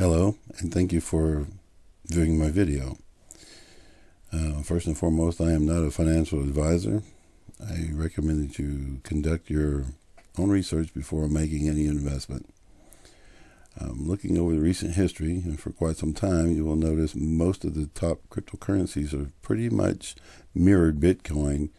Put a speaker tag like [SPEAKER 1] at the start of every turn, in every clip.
[SPEAKER 1] Hello, and thank you for viewing my video. First and foremost, I am not a financial advisor. I recommend that you conduct your own research before making any investment. Looking over the recent history, and for quite some time, you will notice most of the top cryptocurrencies are pretty much mirrored Bitcoin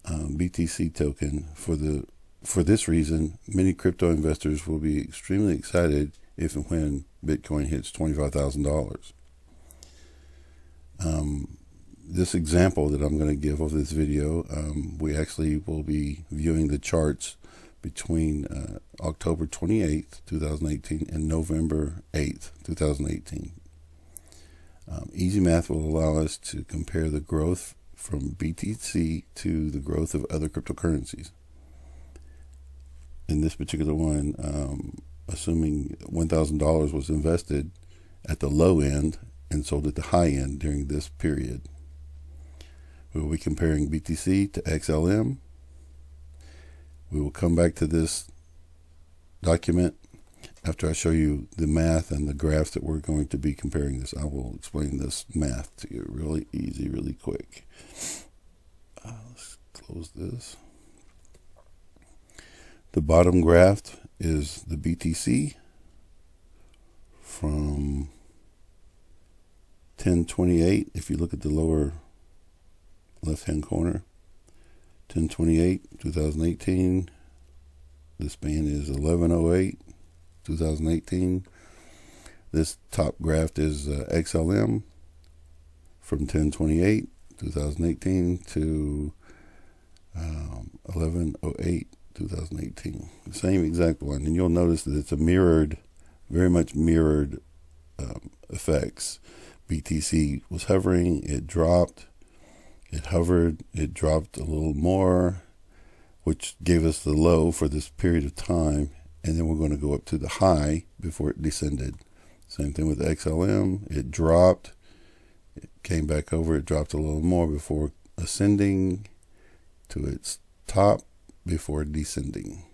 [SPEAKER 1] BTC token. For this reason, many crypto investors will be extremely excited if and when Bitcoin hits $25,000. This example that I'm going to give of this video, we actually will be viewing the charts between October 28th, 2018 and November 8th, 2018. Easy math will allow us to compare the growth from BTC to the growth of other cryptocurrencies. In this particular one, assuming $1,000 was invested at the low end and sold at the high end during this period. We will be comparing BTC to XLM. We will come back to this document after I show you the math and the graphs that we're going to be comparing this. I will explain this math to you really easy, really quick. Let's close this. The bottom graph is the BTC from 1028. If you look at the lower left-hand corner, 1028, 2018. The span is 1108, 2018. This top graph is XLM from 1028, 2018 to 1108, 2018. The same exact one. And you'll notice that it's a mirrored, very much mirrored effects. BTC was hovering, it dropped. It hovered, it dropped a little more, which gave us the low for this period of time, and then we're going to go up to the high before it descended. Same thing with XLM. It dropped, it came back over, it dropped a little more before ascending to its top before descending.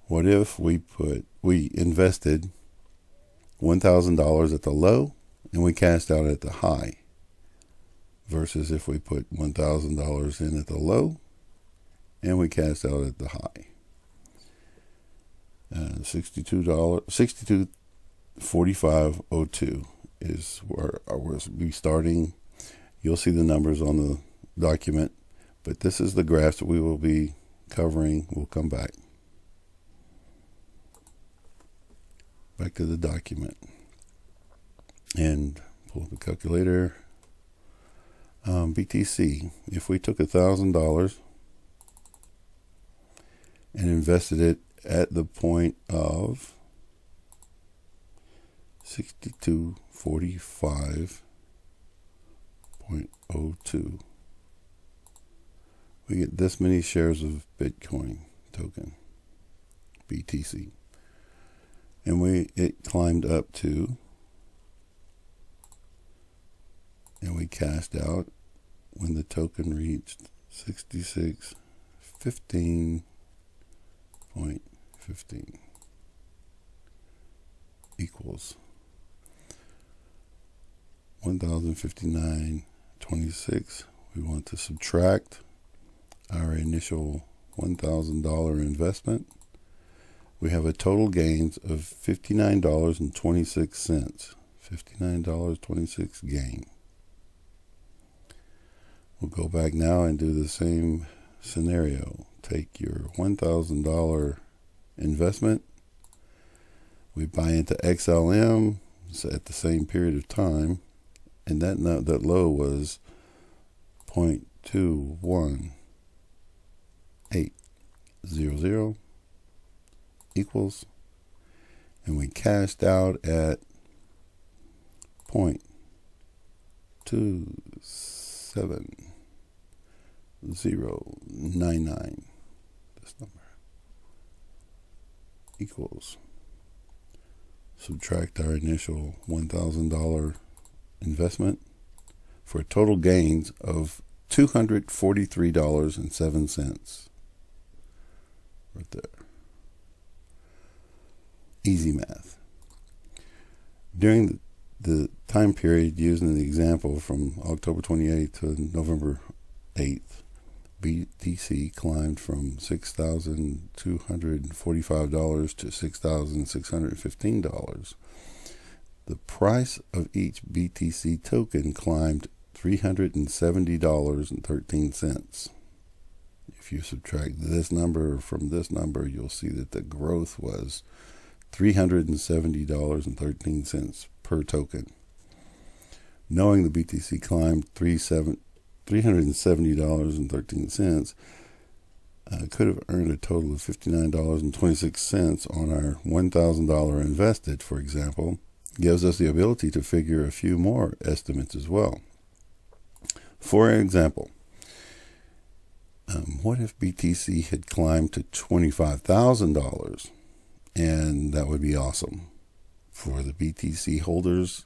[SPEAKER 1] What if we invested $1,000 at the low and we cashed out at the high? Versus if we put $1,000 in at the low and we cast out at the high. $62.4502 is where we'll be starting. You'll see the numbers on the document, but this is the graphs that we will be covering. We'll come back to the document and pull up a calculator. BTC, if we took $1,000 and invested it at the point of 6245.02, we get this many shares of Bitcoin token, BTC, and it climbed up to, and we cashed out when the token reached 6615.15 equals 1059.26. We want to subtract our initial $1,000 investment. We have a total gains of $59.26. $59.26 gain. We'll go back now and do the same scenario. Take your $1,000 investment. We buy into XLM at the same period of time, and that low was 0.21800 equals, and we cashed out at 0.27099. This number equals, subtract our initial $1,000 investment for total gains of $243.07. Right there. Easy math. During the time period used in the example from October 28th to November 8th, BTC climbed from $6,245 to $6,615. The price of each BTC token climbed $370.13. If you subtract this number from this number, you'll see that the growth was $370.13 per token. Knowing the BTC climbed $370.13, could have earned a total of $59.26 on our $1,000 invested, for example, gives us the ability to figure a few more estimates as well. For example, what if BTC had climbed to $25,000? And that would be awesome for the BTC holders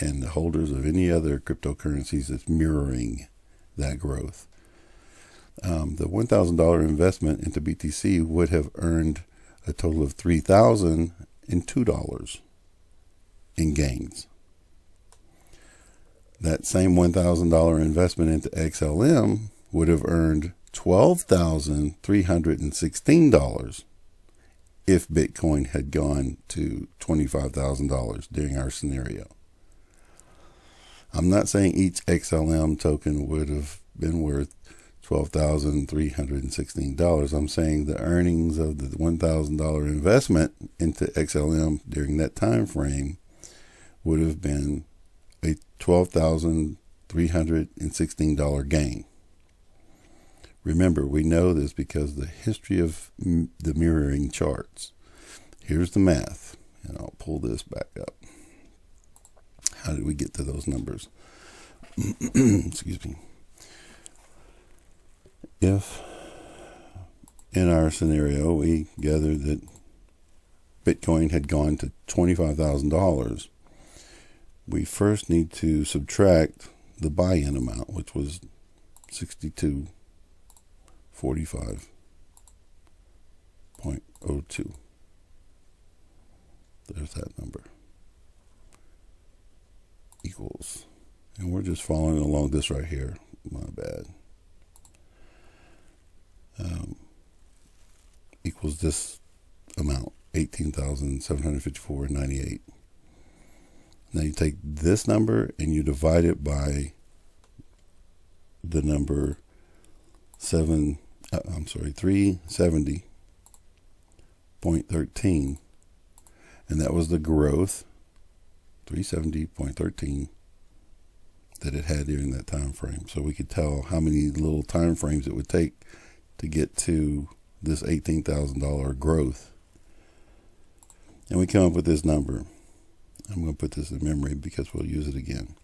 [SPEAKER 1] and the holders of any other cryptocurrencies that's mirroring that growth. The $1,000 investment into BTC would have earned a total of $3,002 in gains. That same $1,000 investment into XLM would have earned $12,316 if Bitcoin had gone to $25,000 during our scenario. I'm not saying each XLM token would have been worth $12,316. I'm saying the earnings of the $1,000 investment into XLM during that time frame would have been a $12,316 gain. Remember, we know this because of the history of the mirroring charts. Here's the math, and I'll pull this back up. How did we get to those numbers? Excuse me. If in our scenario we gathered that Bitcoin had gone to $25,000, we first need to subtract the buy-in amount, which was $62.45.02. There's that number. Equals, and we're just following along this right here. My bad. Equals this amount, $18,754.98. Now you take this number and you divide it by the number 370.13, and that was the growth, 370.13, that it had during that time frame. So we could tell how many little time frames it would take to get to this $18,000 growth. And we come up with this number. I'm going to put this in memory because we'll use it again.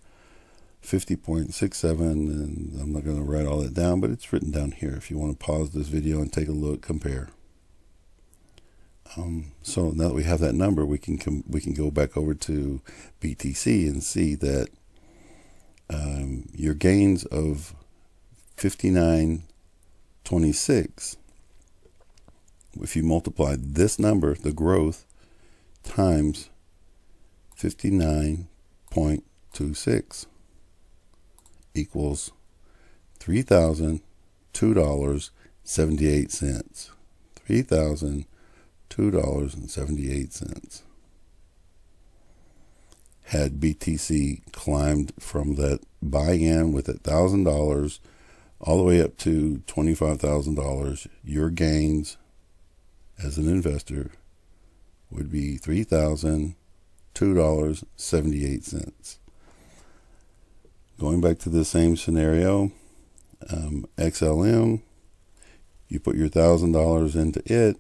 [SPEAKER 1] 50.67, and I'm not going to write all that down, but it's written down here if you want to pause this video and take a look, compare. So now that we have that number, we can go back over to BTC and see that your gains of 59.26, if you multiply this number, the growth, times 59.26 equals $3,002.78. $3,002.78. Had BTC climbed from that buy-in with $1,000 all the way up to $25,000, your gains as an investor would be $3,002.78. Going back to the same scenario, XLM, you put your $1,000 into it.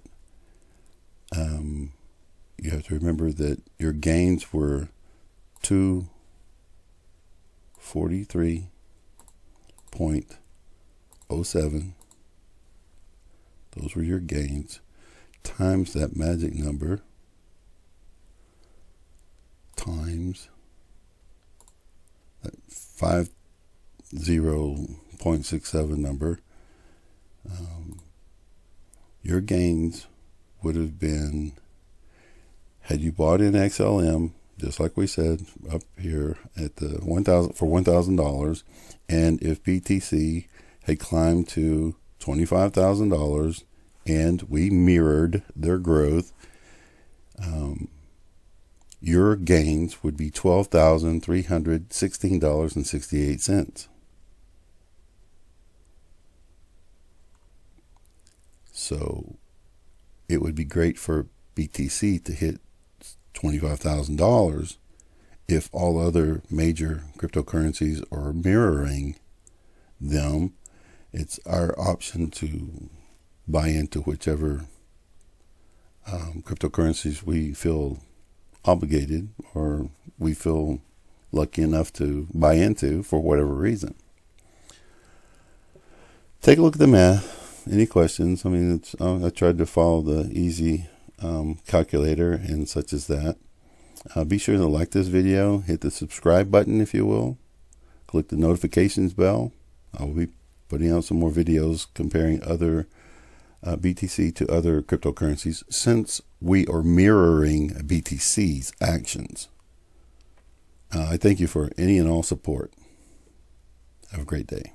[SPEAKER 1] You have to remember that your gains were $243.07. Those were your gains, times that magic number, times that 50.67 number. Your gains would have been, had you bought in XLM just like we said up here at the $1,000, and if BTC had climbed to $25,000 and we mirrored their growth, your gains would be $12,316.68. So it would be great for BTC to hit $25,000 if all other major cryptocurrencies are mirroring them. It's our option to buy into whichever cryptocurrencies we feel obligated or we feel lucky enough to buy into for whatever reason. Take a look at the math. Any questions? I mean, I tried to follow the easy calculator and such as that. Be sure to like this video, hit the subscribe button if you will, click the notifications bell. I will be putting out some more videos comparing other BTC to other cryptocurrencies, since we are mirroring BTC's actions. I thank you for any and all support. Have a great day.